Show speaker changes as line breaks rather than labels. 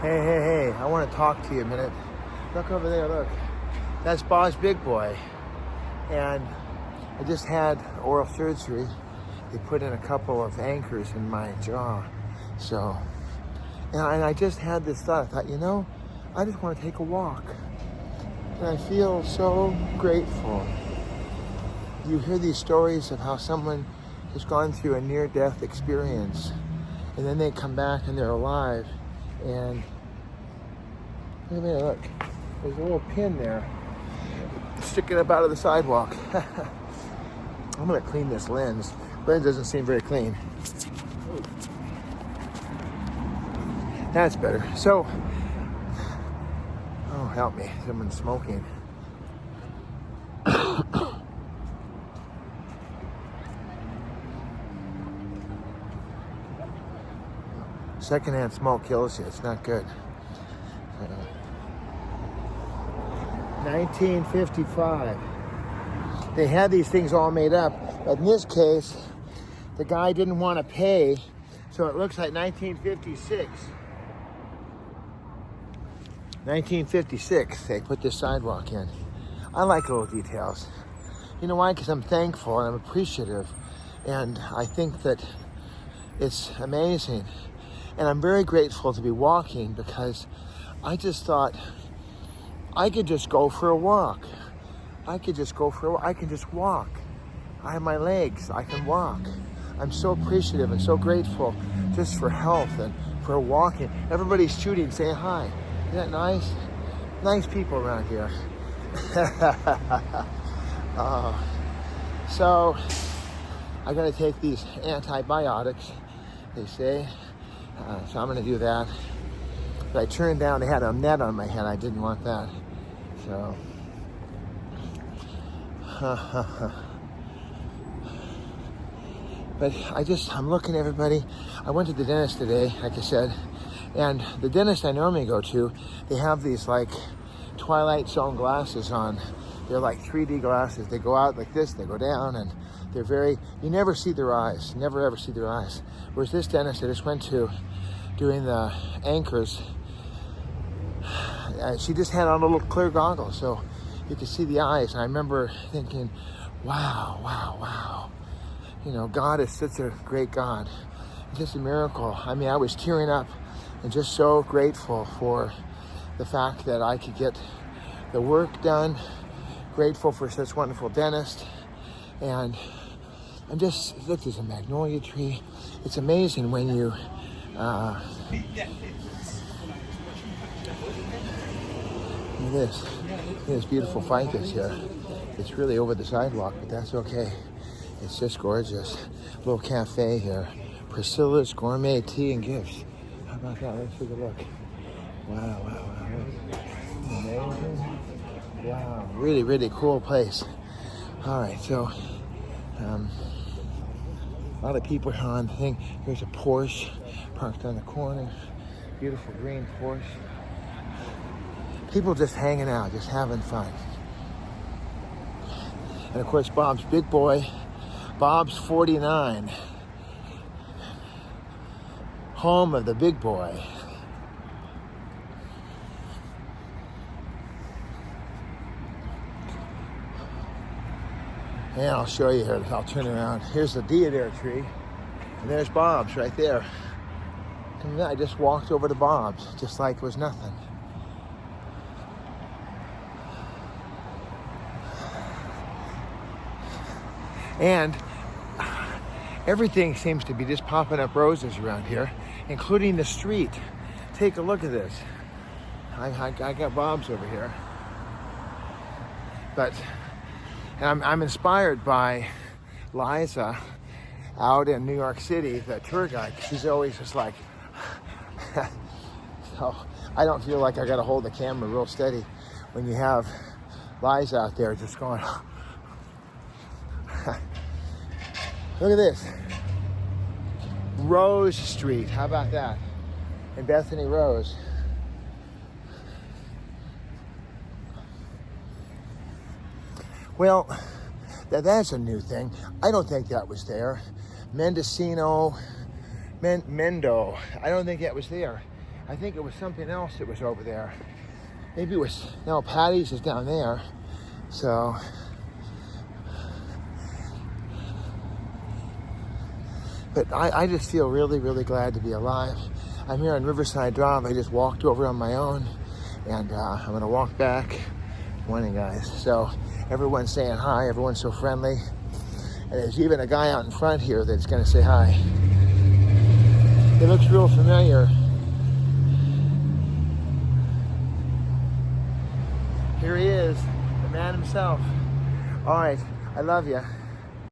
Hey, I want to talk to you a minute. Look over there, look. That's Bob's Big Boy. And I just had oral surgery. They put in a couple of anchors in my jaw. So, and I just had this thought. I thought, I just want to take a walk. And I feel so grateful. You hear these stories of how someone has gone through a near-death experience, and then they come back and they're alive. And look, there's a little pin there sticking up out of the sidewalk. I'm gonna clean this lens. Lens doesn't seem very clean. That's better. So, oh, help me, someone's smoking. Secondhand smoke kills you. It's not good. 1955. They had these things all made up, but in this case, the guy didn't want to pay, so it looks like 1956. 1956, they put this sidewalk in. I like little details. You know why? Because I'm thankful and I'm appreciative, and I think that it's amazing. And I'm very grateful to be walking because I just thought I could just go for a walk. I can just walk. I have my legs. I can walk. I'm so appreciative and so grateful just for health and for walking. Everybody's shooting, saying hi. Isn't that nice? Nice people around here. So I got to take these antibiotics, they say. So I'm going to do that. But I turned down, they had a net on my head. I didn't want that. So. But I'm looking at everybody. I went to the dentist today, like I said. And the dentist I normally go to, they have these like Twilight Zone glasses on. They're like 3D glasses. They go out like this, they go down, and you never see their eyes. Never ever see their eyes. Whereas this dentist I just went to doing the anchors, she just had on a little clear goggles so you could see the eyes. And I remember thinking, wow. God is such a great God. It's just a miracle. I mean, I was tearing up and just so grateful for the fact that I could get the work done. Grateful for such wonderful dentist. And look, there's a magnolia tree. It's amazing when you, look at this beautiful ficus here. It's really over the sidewalk, but that's okay. It's just gorgeous. Little cafe here. Priscilla's Gourmet Tea and Gifts. How about that? Let's take a look. Wow. Amazing. Wow, really, really cool place. All right, so a lot of people are on the thing. Here's a Porsche parked on the corner. Beautiful green Porsche. People just hanging out, just having fun. And of course, Bob's Big Boy. Bob's 49. Home of the Big Boy. And I'll show you here. I'll turn around. Here's the deodar tree. And there's Bob's right there. And I just walked over to Bob's, just like it was nothing. And everything seems to be just popping up roses around here, including the street. Take a look at this. I got Bob's over here. But I'm inspired by Liza out in New York City, the tour guide. She's always just like, so I don't feel like I got to hold the camera real steady when you have Liza out there just going, look at this. Rose Street. How about that? In Bethany Rose. Well, that's a new thing. I don't think that was there. Mendocino, Mendo. I don't think that was there. I think it was something else that was over there. Maybe it was, no, Patty's is down there. So, but I just feel really, really glad to be alive. I'm here on Riverside Drive. I just walked over on my own, and I'm gonna walk back. Morning, guys. So everyone's saying hi. Everyone's so friendly. And there's even a guy out in front here that's gonna say hi. He looks real familiar. Here he is, the man himself. All right, I love you.